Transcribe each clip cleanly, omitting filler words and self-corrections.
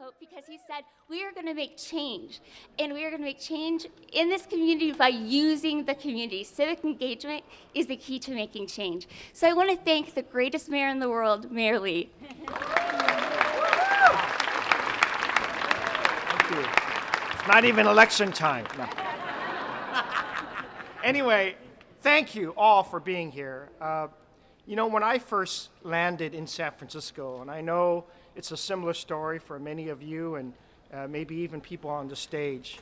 hope because he said we are going to make change. And we are going to make change in this community by using the community. Civic engagement is the key to making change. So I want to thank the greatest mayor in the world, Mayor Lee. Thank you. It's not even election time. No. Anyway, thank you all for being here. You know, when I first landed in San Francisco, and I know it's a similar story for many of you and maybe even people on the stage,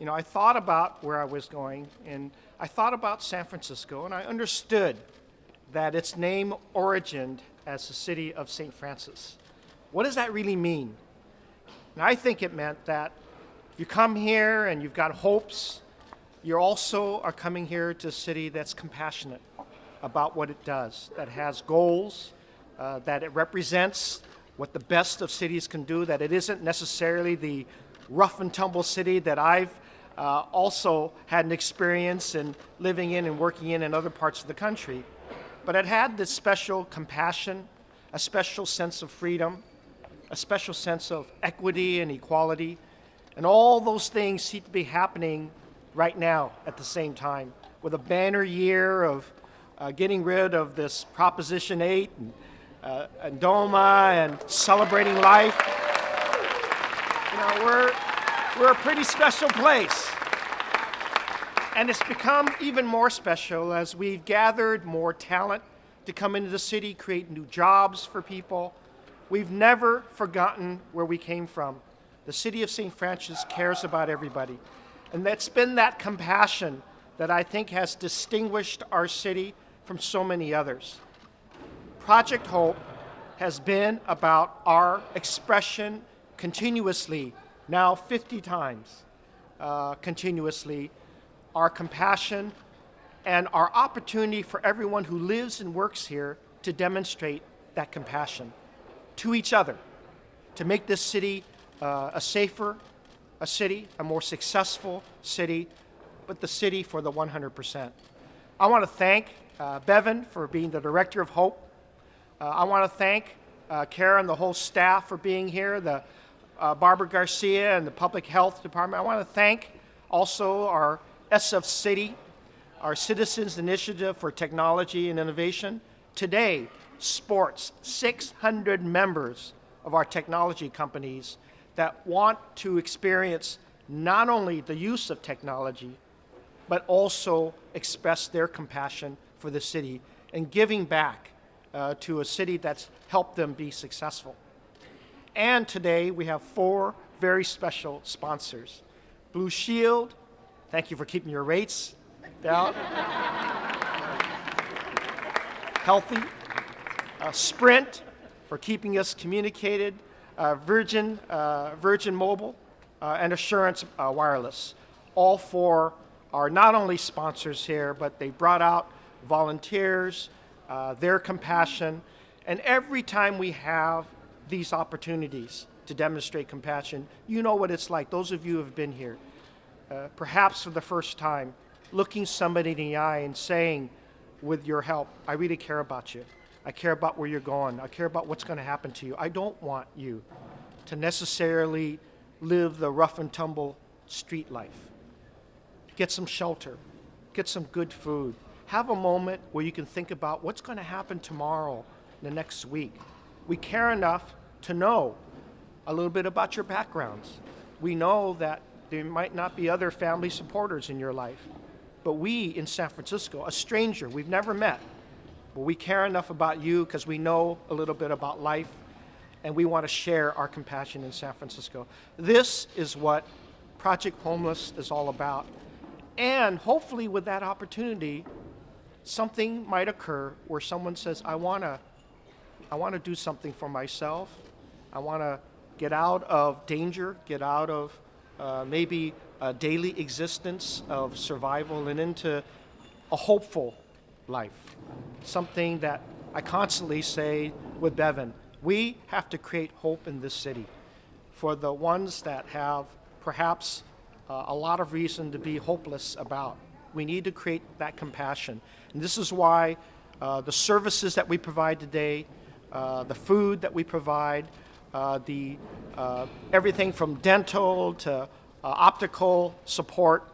you know, I thought about where I was going, and I thought about San Francisco, and I understood that its name origined as the city of St. Francis. What does that really mean? And I think it meant that you come here and you've got hopes. You also are coming here to a city that's compassionate about what it does, that has goals, that it represents what the best of cities can do, that it isn't necessarily the rough and tumble city that I've also had an experience in living in and working in other parts of the country. But it had this special compassion, a special sense of freedom, a special sense of equity and equality, and all those things seem to be happening right now at the same time, with a banner year of getting rid of this Proposition 8 and DOMA and celebrating life. You know, we're a pretty special place. And it's become even more special as we've gathered more talent to come into the city, create new jobs for people. We've never forgotten where we came from. The city of St. Francis cares about everybody. And that's been that compassion that I think has distinguished our city from so many others. Project Hope has been about our expression continuously, now 50 times continuously, our compassion and our opportunity for everyone who lives and works here to demonstrate that compassion to each other, to make this city a safer city, a more successful city, but the city for the 100%. I want to thank Bevan for being the Director of Hope. I want to thank Kara and the whole staff for being here, the Barbara Garcia and the Public Health Department. I want to thank also our SF City, our Citizens Initiative for Technology and Innovation. Today sports 600 members of our technology companies that want to experience not only the use of technology, but also express their compassion for the city and giving back to a city that's helped them be successful. And today we have 4 very special sponsors. Blue Shield, thank you for keeping your rates down. Healthy. Sprint, for keeping us communicated. Virgin Mobile, and Assurance Wireless. All 4 are not only sponsors here, but they brought out volunteers, their compassion, and every time we have these opportunities to demonstrate compassion, you know what it's like. Those of you who have been here, perhaps for the first time, looking somebody in the eye and saying, with your help, I really care about you. I care about where you're going. I care about what's going to happen to you. I don't want you to necessarily live the rough and tumble street life. Get some shelter. Get some good food. Have a moment where you can think about what's going to happen tomorrow, the next week. We care enough to know a little bit about your backgrounds. We know that there might not be other family supporters in your life. But we in San Francisco, a stranger we've never met, but we care enough about you because we know a little bit about life, and we want to share our compassion in San Francisco. This is what Project Homeless is all about. And hopefully with that opportunity, something might occur where someone says, I want to do something for myself. I want to get out of danger, get out of maybe a daily existence of survival and into a hopeful life. Something that I constantly say with Bevan, we have to create hope in this city for the ones that have perhaps a lot of reason to be hopeless about. We need to create that compassion. And this is why the services that we provide today, the food that we provide, everything from dental to optical support,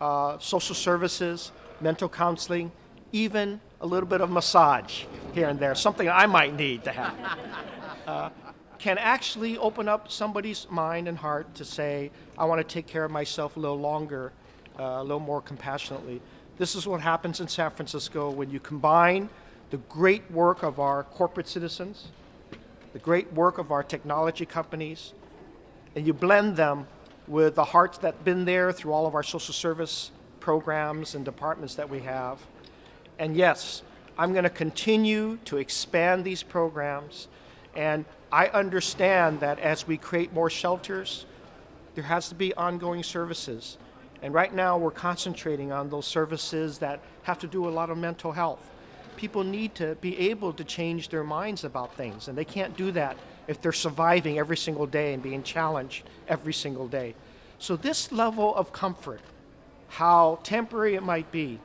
social services, mental counseling, even a little bit of massage here and there, something I might need to have, can actually open up somebody's mind and heart to say, I want to take care of myself a little longer, a little more compassionately. This is what happens in San Francisco when you combine the great work of our corporate citizens, the great work of our technology companies, and you blend them with the hearts that have been there through all of our social service programs and departments that we have. And yes, I'm going to continue to expand these programs, and I understand that as we create more shelters, there has to be ongoing services. And right now we're concentrating on those services that have to do a lot of mental health. People need to be able to change their minds about things, and they can't do that if they're surviving every single day and being challenged every single day. So this level of comfort, how temporary it might be,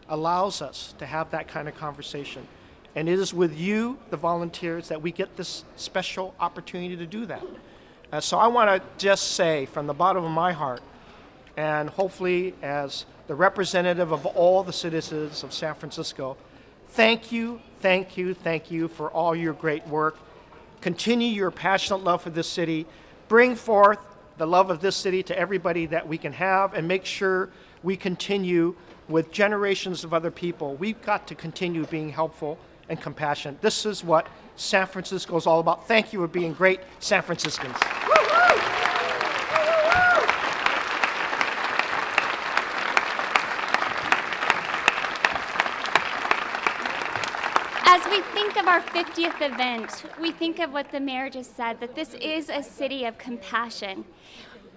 allows us to have that kind of conversation. And it is with you, the volunteers, that we get this special opportunity to do that. So I want to just say from the bottom of my heart, and hopefully as the representative of all the citizens of San Francisco, thank you, thank you, thank you for all your great work. Continue your passionate love for this city. Bring forth the love of this city to everybody that we can have, and make sure we continue with generations of other people. We've got to continue being helpful and compassionate. This is what San Francisco is all about. Thank you for being great San Franciscans. As we think of our 50th event, we think of what the mayor just said, that this is a city of compassion.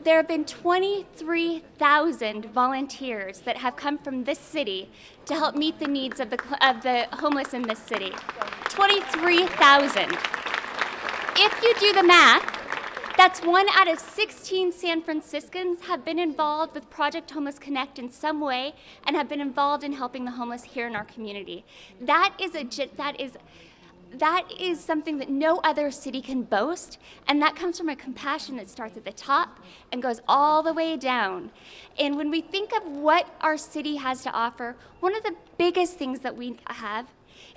There have been 23,000 volunteers that have come from this city to help meet the needs of the homeless in this city. 23,000. If you do the math, that's 1 out of 16 San Franciscans have been involved with Project Homeless Connect in some way and have been involved in helping the homeless here in our community. That is something that no other city can boast, and that comes from a compassion that starts at the top and goes all the way down. And when we think of what our city has to offer, one of the biggest things that we have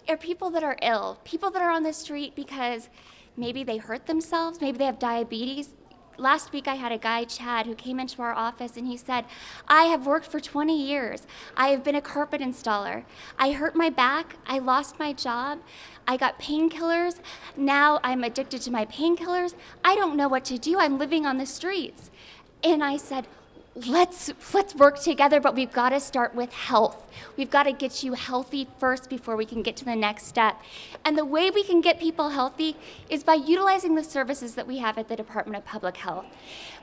are people that are ill, people that are on the street because maybe they hurt themselves, maybe they have diabetes. Last week I had a guy, Chad, who came into our office and he said, I have worked for 20 years. I have been a carpet installer. I hurt my back. I lost my job. I got painkillers. Now I'm addicted to my painkillers. I don't know what to do. I'm living on the streets. And I said, let's work together, but we've got to start with health. We've got to get you healthy first before we can get to the next step. And the way we can get people healthy is by utilizing the services that we have at the Department of Public Health.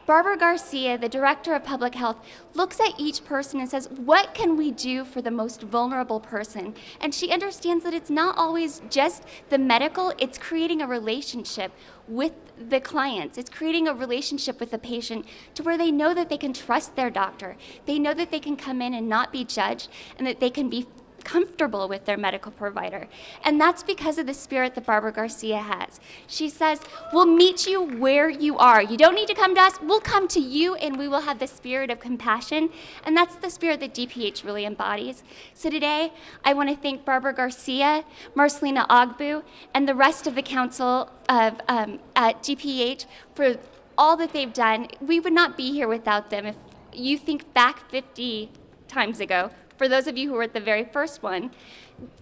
Barbara Garcia, the Director of Public Health, looks at each person and says, what can we do for the most vulnerable person? And she understands that it's not always just the medical, it's creating a relationship with the clients. It's creating a relationship with the patient to where they know that they can trust their doctor. They know that they can come in and not be judged, and that they can be comfortable with their medical provider. And that's because of the spirit that Barbara Garcia has. She says, we'll meet you where you are. You don't need to come to us. We'll come to you, and we will have the spirit of compassion. And that's the spirit that DPH really embodies. So today, I want to thank Barbara Garcia, Marcelina Ogbu, and the rest of the council of at DPH for all that they've done. We would not be here without them. If you think back 50 times ago, for those of you who were at the very first one,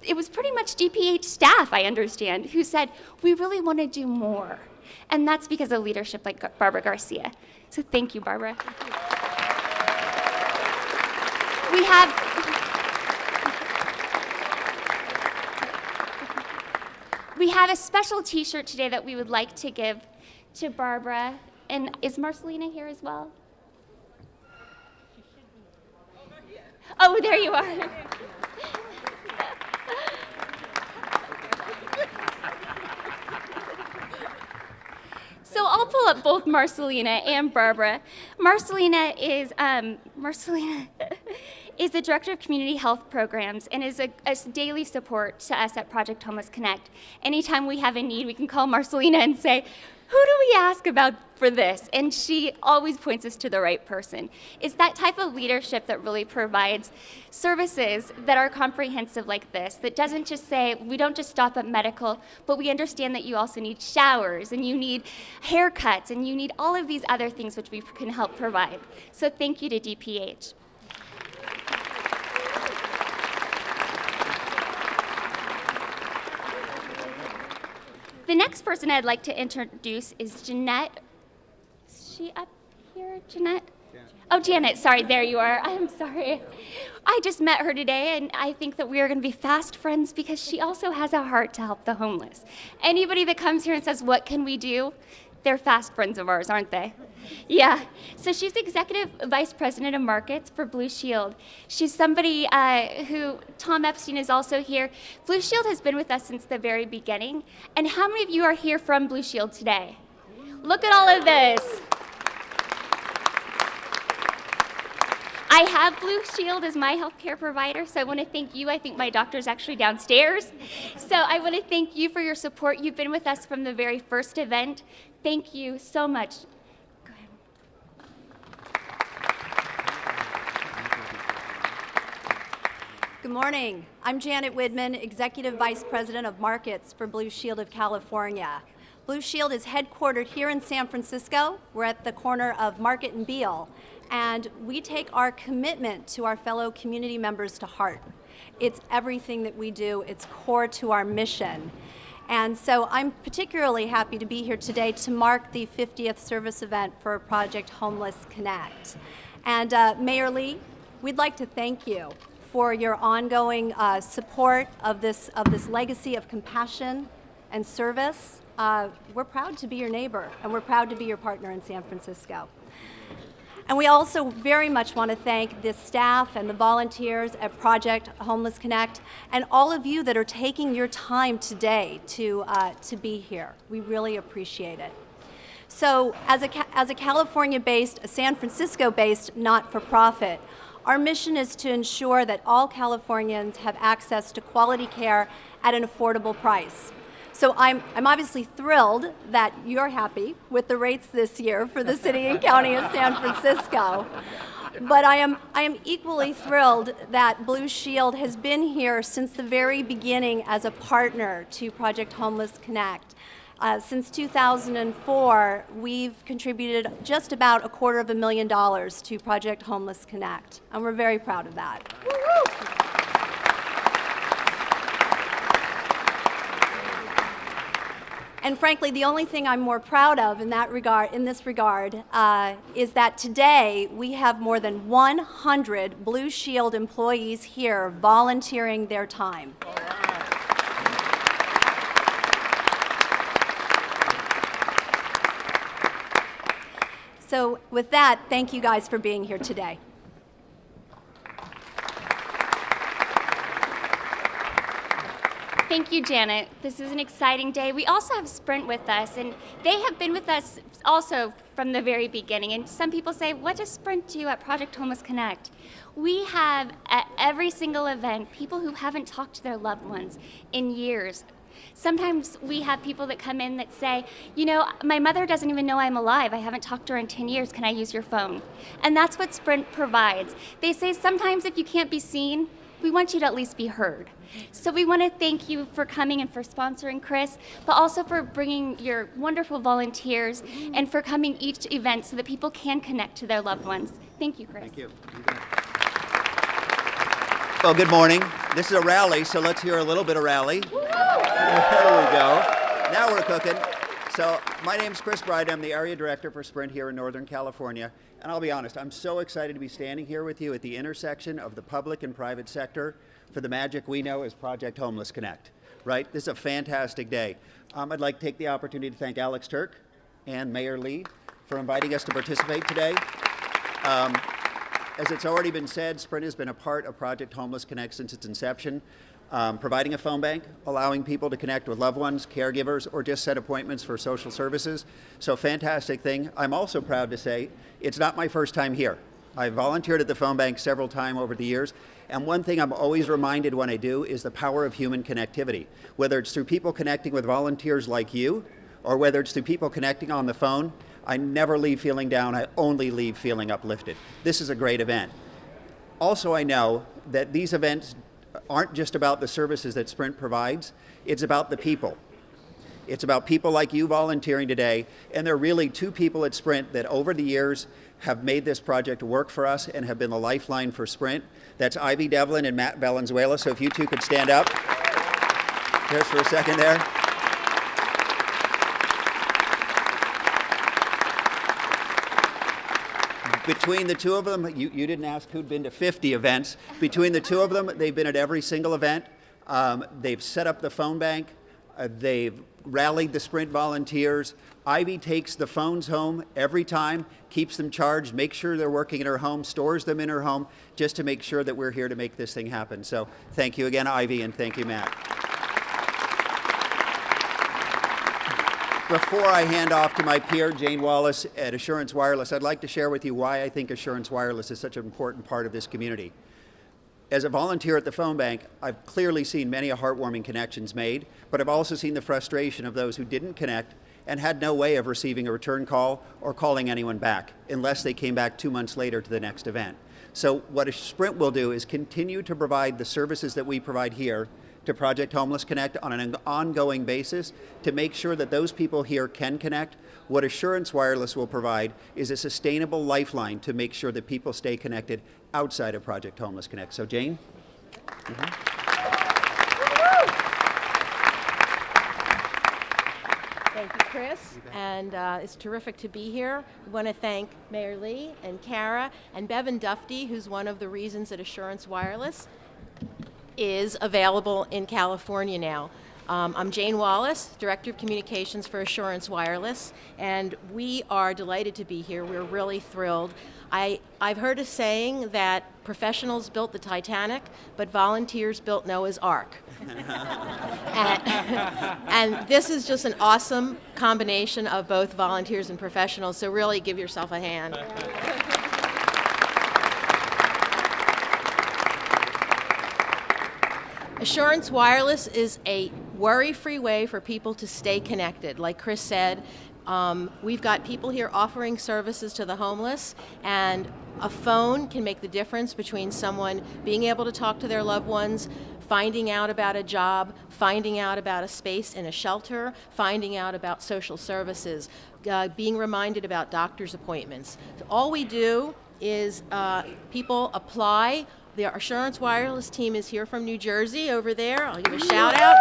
it was pretty much DPH staff, I understand, who said, we really want to do more. And that's because of leadership like Barbara Garcia. So thank you, Barbara. We have a special t-shirt today that we would like to give to Barbara. And is Marcelina here as well? Oh, there you are. So I'll pull up both Marcelina and Barbara. Marcelina is the Director of Community Health Programs and is a daily support to us at Project Homeless Connect. Anytime we have a need, we can call Marcelina and say, who do we ask about for this? And she always points us to the right person. It's that type of leadership that really provides services that are comprehensive like this, that doesn't just say, we don't just stop at medical, but we understand that you also need showers, and you need haircuts, and you need all of these other things which we can help provide. So thank you to DPH. The next person I'd like to introduce is Jeanette. Is she up here, Jeanette? Oh, Janet, sorry, there you are. I'm sorry. I just met her today, and I think that we are going to be fast friends because she also has a heart to help the homeless. Anybody that comes here and says, what can we do? They're fast friends of ours, aren't they? Yeah. So she's Executive Vice President of Markets for Blue Shield. She's somebody who, Tom Epstein is also here. Blue Shield has been with us since the very beginning. And how many of you are here from Blue Shield today? Look at all of this. I have Blue Shield as my healthcare provider, so I want to thank you. I think my doctor's actually downstairs. So I want to thank you for your support. You've been with us from the very first event. Thank you so much. Go ahead. Good morning. I'm Janet Widman, Executive Vice President of Markets for Blue Shield of California. Blue Shield is headquartered here in San Francisco. We're at the corner of Market and Beale, and we take our commitment to our fellow community members to heart. It's everything that we do. It's core to our mission. And so I'm particularly happy to be here today to mark the 50th service event for Project Homeless Connect. And Mayor Lee, we'd like to thank you for your ongoing support of this legacy of compassion and service. We're proud to be your neighbor, and we're proud to be your partner in San Francisco. And we also very much want to thank the staff and the volunteers at Project Homeless Connect and all of you that are taking your time today to be here. We really appreciate it. So as a California-based, a San Francisco-based not-for-profit, our mission is to ensure that all Californians have access to quality care at an affordable price. So I'm obviously thrilled that you're happy with the rates this year for the city and county of San Francisco. But I am equally thrilled that Blue Shield has been here since the very beginning as a partner to Project Homeless Connect. Since 2004, we've contributed just about $250,000 to Project Homeless Connect, and we're very proud of that. Woo-hoo! And frankly, the only thing I'm more proud of in this regard, is that today we have more than 100 Blue Shield employees here volunteering their time. So with that, thank you guys for being here today. Thank you, Janet. This is an exciting day. We also have Sprint with us, and they have been with us also from the very beginning. And some people say, what does Sprint do at Project Homeless Connect? We have, at every single event, people who haven't talked to their loved ones in years. Sometimes we have people that come in that say, you know, my mother doesn't even know I'm alive. I haven't talked to her in 10 years. Can I use your phone? And that's what Sprint provides. They say sometimes if you can't be seen, we want you to at least be heard. So we want to thank you for coming and for sponsoring Chris, but also for bringing your wonderful volunteers and for coming each event so that people can connect to their loved ones. Thank you, Chris. Thank you. Well, good morning. This is a rally, so let's hear a little bit of rally. There we go. Now we're cooking. So my name's Chris Bride. I'm the area director for Sprint here in Northern California. And I'll be honest, I'm so excited to be standing here with you at the intersection of the public and private sector for the magic we know as Project Homeless Connect, right? This is a fantastic day. I'd like to take the opportunity to thank Alex Turk and Mayor Lee for inviting us to participate today. As it's already been said, Sprint has been a part of Project Homeless Connect since its inception, providing a phone bank, allowing people to connect with loved ones, caregivers, or just set appointments for social services. So fantastic thing. I'm also proud to say it's not my first time here. I volunteered at the phone bank several times over the years, and one thing I'm always reminded when I do is the power of human connectivity, whether it's through people connecting with volunteers like you, or whether it's through people connecting on the phone, I never leave feeling down. I only leave feeling uplifted. This is a great event. Also, I know that these events aren't just about the services that Sprint provides. It's about the people. It's about people like you volunteering today, and there are really two people at Sprint that over the years have made this project work for us and have been the lifeline for Sprint. That's Ivy Devlin and Matt Valenzuela, so if you two could stand up just for a second there. Between the two of them, you didn't ask who'd been to 50 events. Between the two of them, they've been at every single event. They've set up the phone bank. They've rallied the Sprint volunteers. Ivy takes the phones home every time, keeps them charged, makes sure they're working in her home, stores them in her home, just to make sure that we're here to make this thing happen. So thank you again, Ivy, and thank you, Matt. Before I hand off to my peer, Jane Wallace at Assurance Wireless, I'd like to share with you why I think Assurance Wireless is such an important part of this community. As a volunteer at the phone bank, I've clearly seen many heartwarming connections made, but I've also seen the frustration of those who didn't connect and had no way of receiving a return call or calling anyone back, unless they came back 2 months later to the next event. So what a Sprint will do is continue to provide the services that we provide here to Project Homeless Connect on an ongoing basis to make sure that those people here can connect. What Assurance Wireless will provide is a sustainable lifeline to make sure that people stay connected outside of Project Homeless Connect. So Jane? Thank you, Chris, and it's terrific to be here. We want to thank Mayor Lee and Kara and Bevan Dufty, who's one of the reasons that Assurance Wireless is available in California now. I'm Jane Wallace, Director of Communications for Assurance Wireless, and we are delighted to be here. We're really thrilled. I've heard a saying that professionals built the Titanic, but volunteers built Noah's Ark. and this is just an awesome combination of both volunteers and professionals, so really give yourself a hand. Assurance Wireless is a worry-free way for people to stay connected. Like Chris said, we've got people here offering services to the homeless, and a phone can make the difference between someone being able to talk to their loved ones, finding out about a job, finding out about a space in a shelter, finding out about social services, being reminded about doctor's appointments. So all we do is people apply. The Assurance Wireless team is here from New Jersey over there. I'll give a shout out.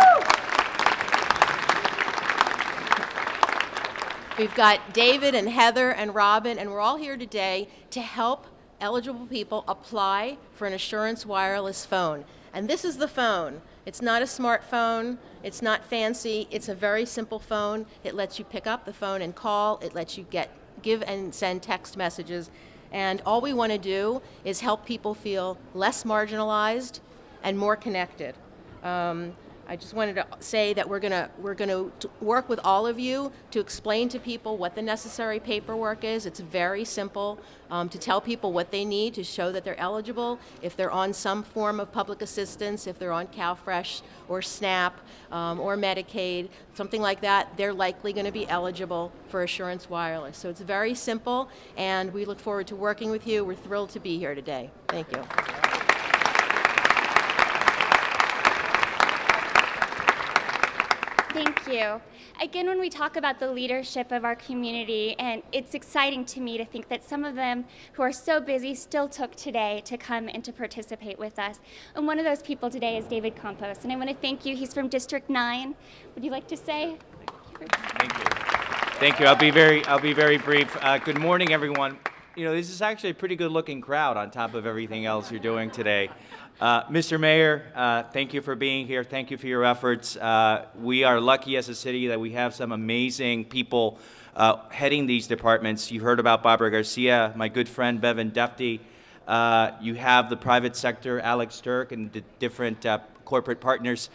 We've got David and Heather and Robin, and we're all here today to help eligible people apply for an Assurance Wireless phone. And this is the phone. It's not a smartphone. It's not fancy. It's a very simple phone. It lets you pick up the phone and call. It lets you give and send text messages. And all we want to do is help people feel less marginalized and more connected. I just wanted to say that we're going to work with all of you to explain to people what the necessary paperwork is. It's very simple to tell people what they need to show that they're eligible. If they're on some form of public assistance, if they're on CalFresh or SNAP or Medicaid, something like that, they're likely going to be eligible for Assurance Wireless. So it's very simple, and we look forward to working with you. We're thrilled to be here today. Thank you. Thank you. Again, when we talk about the leadership of our community, and it's exciting to me to think that some of them who are so busy still took today to come and to participate with us. And one of those people today is David Campos, and I want to thank you. He's from District 9. Would you like to say? Thank you. Thank you. I'll be very brief. Good morning, everyone. You know, this is actually a pretty good-looking crowd on top of everything else you're doing today. Mr. Mayor, thank you for being here. Thank you for your efforts. We are lucky as a city that we have some amazing people heading these departments. You heard about Barbara Garcia, my good friend Bevan Dufty. You have the private sector, Alex Sturck, and the different corporate partners.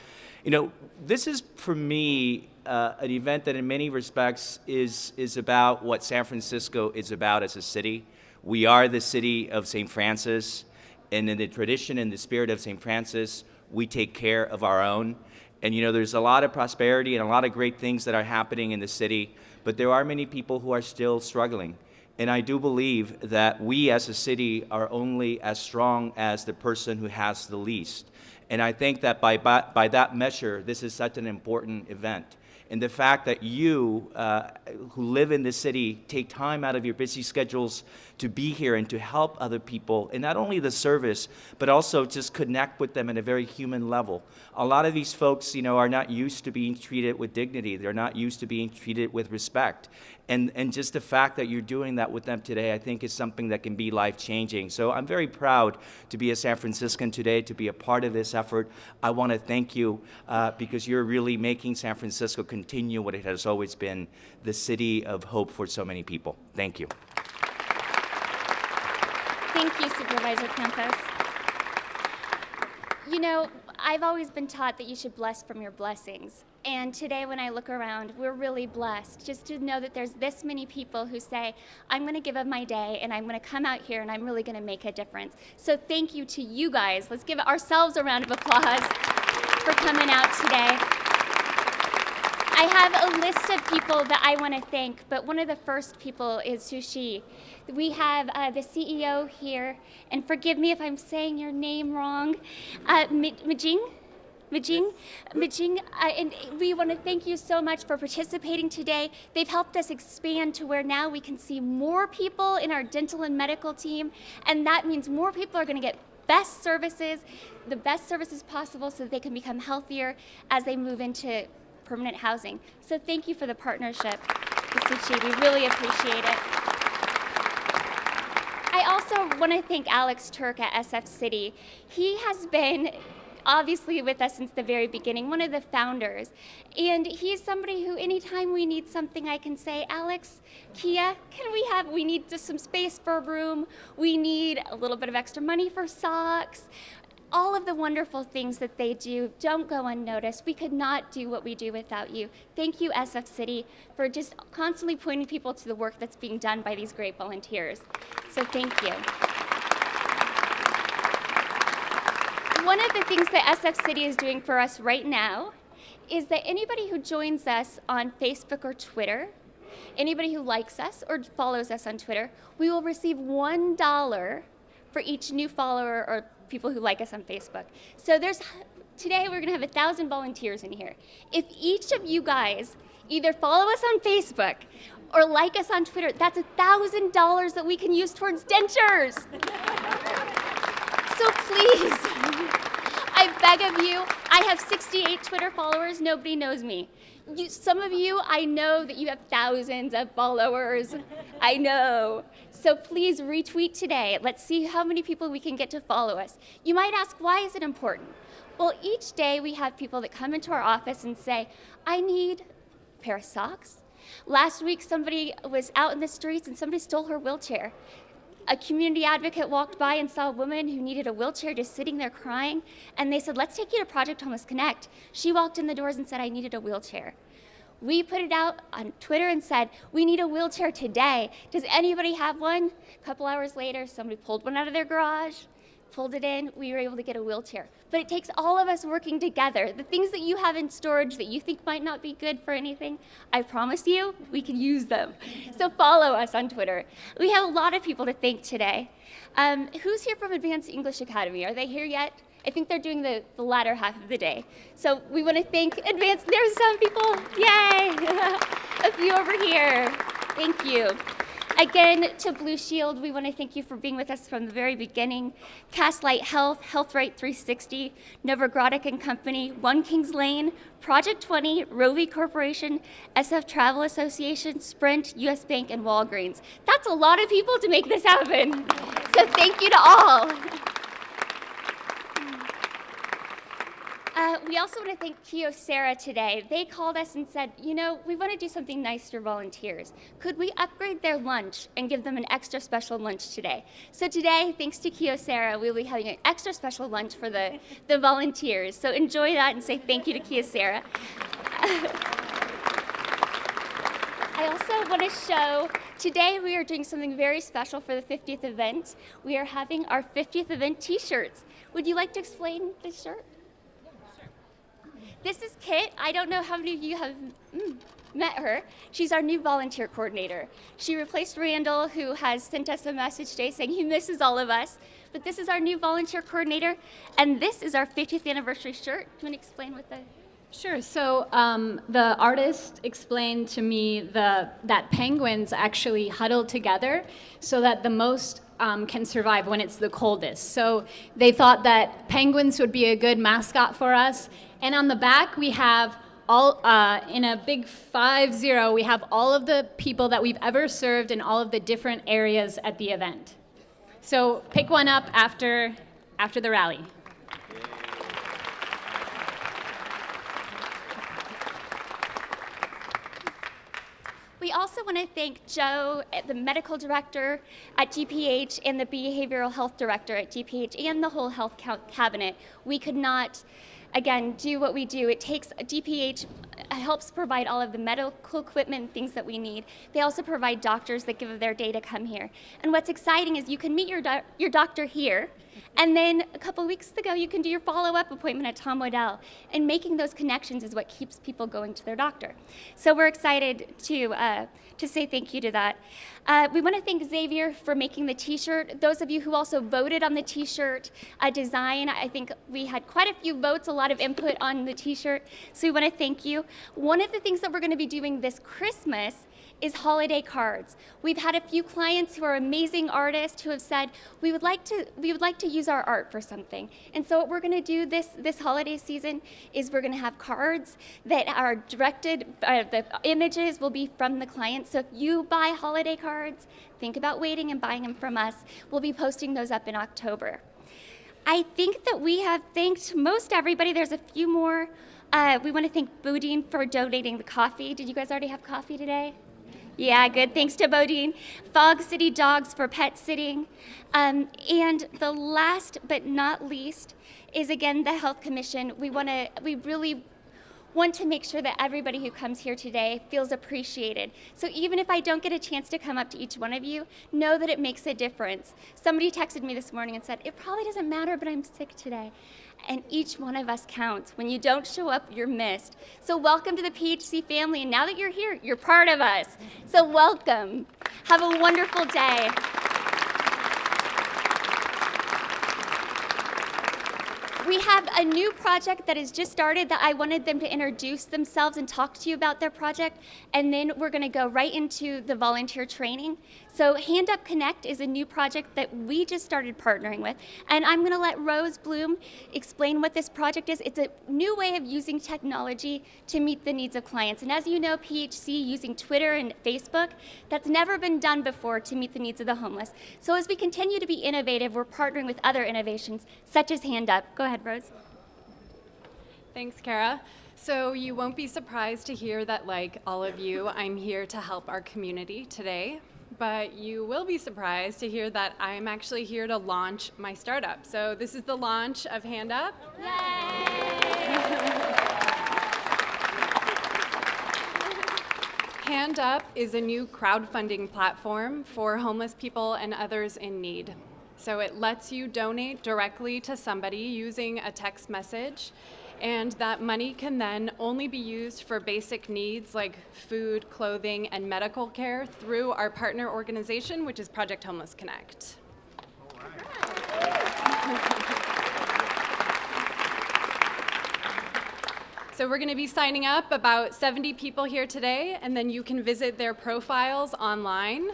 You know, this is, for me, an event that in many respects is about what San Francisco is about as a city. We are the city of St. Francis, and in the tradition and the spirit of St. Francis, we take care of our own. And there's a lot of prosperity and a lot of great things that are happening in the city, but there are many people who are still struggling. And I do believe that we as a city are only as strong as the person who has the least. And I think that by that measure, this is such an important event. And the fact that you, who live in this city, take time out of your busy schedules to be here and to help other people, and not only the service, but also just connect with them at a very human level. A lot of these folks, are not used to being treated with dignity. They're not used to being treated with respect. And just the fact that you're doing that with them today, I think is something that can be life-changing. So I'm very proud to be a San Franciscan today, to be a part of this effort. I want to thank you because you're really making San Francisco continue what it has always been, the city of hope for so many people. Thank you. Thank you, Supervisor Campos. I've always been taught that you should bless from your blessings. And today when I look around, we're really blessed just to know that there's this many people who say, I'm going to give up my day and I'm going to come out here and I'm really going to make a difference. So thank you to you guys. Let's give ourselves a round of applause for coming out today. I have a list of people that I want to thank, but one of the first people is Sushi. We have the CEO here, and forgive me if I'm saying your name wrong, Mijing, and we want to thank you so much for participating today. They've helped us expand to where now we can see more people in our dental and medical team, and that means more people are going to get the best services possible so that they can become healthier as they move into permanent housing. So thank you for the partnership, Sushi. We really appreciate it. I also want to thank Alex Turk at SF City. He has been obviously with us since the very beginning, one of the founders. And he's somebody who anytime we need something, I can say, Alex, Kia, we need just some space for a room. We need a little bit of extra money for socks. All of the wonderful things that they do don't go unnoticed. We could not do what we do without you. Thank you, SF City, for just constantly pointing people to the work that's being done by these great volunteers. So thank you. One of the things that SF City is doing for us right now is that anybody who joins us on Facebook or Twitter, anybody who likes us or follows us on Twitter, we will receive $1 for each new follower or people who like us on Facebook. So today we're gonna have 1,000 volunteers in here. If each of you guys either follow us on Facebook or like us on Twitter, that's $1,000 that we can use towards dentures. So please, I beg of you, I have 68 Twitter followers, nobody knows me. Some of you, I know that you have thousands of followers. I know. So please retweet today. Let's see how many people we can get to follow us. You might ask, why is it important? Well, each day we have people that come into our office and say, I need a pair of socks. Last week, somebody was out in the streets and somebody stole her wheelchair. A community advocate walked by and saw a woman who needed a wheelchair just sitting there crying, and they said, let's take you to Project Homeless Connect. She walked in the doors and said, I needed a wheelchair. We put it out on Twitter and said, we need a wheelchair today. Does anybody have one? A couple hours later, somebody pulled one out of their garage, pulled it in, we were able to get a wheelchair. But it takes all of us working together. The things that you have in storage that you think might not be good for anything, I promise you, we can use them. So follow us on Twitter. We have a lot of people to thank today. Who's here from Advanced English Academy? Are they here yet? I think they're doing the latter half of the day. So we want to thank Advanced, there's some people, yay! A few over here, thank you. Again, to Blue Shield, we want to thank you for being with us from the very beginning. Castlight Health, HealthRight 360, Novogradic and Company, One Kings Lane, Project 20, Roe v. Corporation, SF Travel Association, Sprint, US Bank, and Walgreens. That's a lot of people to make this happen. So thank you to all. We also want to thank Kyocera today. They called us and said, we want to do something nice for volunteers. Could we upgrade their lunch and give them an extra special lunch today? So today, thanks to Kyocera, we'll be having an extra special lunch for the volunteers. So enjoy that and say thank you to Kyocera. I also want to show, today we are doing something very special for the 50th event. We are having our 50th event t-shirts. Would you like to explain this shirt? This is Kit. I don't know how many of you have met her. She's our new volunteer coordinator. She replaced Randall, who has sent us a message today saying he misses all of us. But this is our new volunteer coordinator, and this is our 50th anniversary shirt. Do you want to explain what the... Sure. So the artist explained to me that penguins actually huddle together so that the most can survive when it's the coldest. So they thought that penguins would be a good mascot for us. And on the back, we have all in a big 5-0. We have all of the people that we've ever served in all of the different areas at the event. So pick one up after the rally. We also want to thank Joe, the medical director at GPH, and the behavioral health director at GPH, and the whole health cabinet. We could not, again, do what we do. It takes GPH helps provide all of the medical equipment and things that we need. They also provide doctors that give of their day to come here. And what's exciting is you can meet your doctor here, and then a couple weeks ago you can do your follow-up appointment at Tom Waddell. And making those connections is what keeps people going to their doctor. So we're excited to say thank you to that. We want to thank Xavier for making the t-shirt. Those of you who also voted on the t-shirt design, I think we had quite a few votes, a lot of input on the t-shirt, so we want to thank you. One of the things that we're going to be doing this Christmas is holiday cards. We've had a few clients who are amazing artists who have said, we would like to use our art for something. And so what we're going to do this holiday season is we're going to have cards that are directed, the images will be from the clients. So if you buy holiday cards, think about waiting and buying them from us. We'll be posting those up in October. I think that we have thanked most everybody. There's a few more. We want to thank Boudin for donating the coffee. Did you guys already have coffee today? Yeah, good. Thanks to Bodine. Fog City Dogs for pet sitting. And the last but not least is, again, the Health Commission. We really want to make sure that everybody who comes here today feels appreciated. So even if I don't get a chance to come up to each one of you, know that it makes a difference. Somebody texted me this morning and said, it probably doesn't matter, but I'm sick today. And each one of us counts. When you don't show up, you're missed. So welcome to the PHC family, and now that you're here, you're part of us. So welcome. Have a wonderful day. We have a new project that has just started that I wanted them to introduce themselves and talk to you about their project, and then we're going to go right into the volunteer training. So Hand Up Connect is a new project that we just started partnering with, and I'm going to let Rose Bloom explain what this project is. It's a new way of using technology to meet the needs of clients, and as you know, PHC using Twitter and Facebook, that's never been done before to meet the needs of the homeless. So as we continue to be innovative, we're partnering with other innovations, such as Hand Up. Go ahead, Rose. Thanks, Kara. So you won't be surprised to hear that, like all of you, I'm here to help our community today. But you will be surprised to hear that I'm actually here to launch my startup. So this is the launch of Hand Up. Hand Up is a new crowdfunding platform for homeless people and others in need. So it lets you donate directly to somebody using a text message, and that money can then only be used for basic needs like food, clothing, and medical care through our partner organization, which is Project Homeless Connect. So we're going to be signing up about 70 people here today, and then you can visit their profiles online.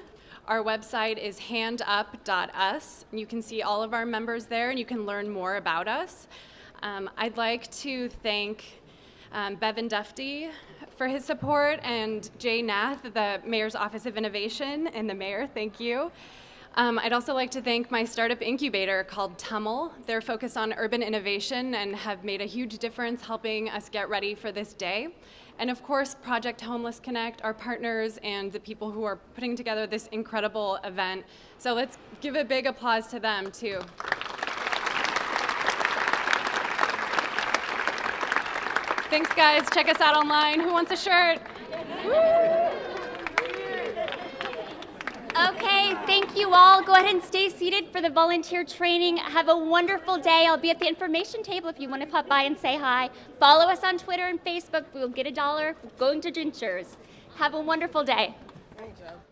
Our website is handup.us. You can see all of our members there, and you can learn more about us. I'd like to thank Bevan Dufty for his support, and Jay Nath, the Mayor's Office of Innovation, and the Mayor, thank you. I'd also like to thank my startup incubator called Tummel. They're focused on urban innovation and have made a huge difference helping us get ready for this day. And of course, Project Homeless Connect, our partners, and the people who are putting together this incredible event. So let's give a big applause to them, too. Thanks, guys. Check us out online. Who wants a shirt? Okay, thank you you all. Go ahead and stay seated for the volunteer training. Have a wonderful day. I'll be at the information table if you want to pop by and say hi. Follow us on Twitter and Facebook. We'll get $1 for going to Drenchers. Have a wonderful day. Thanks, Joe.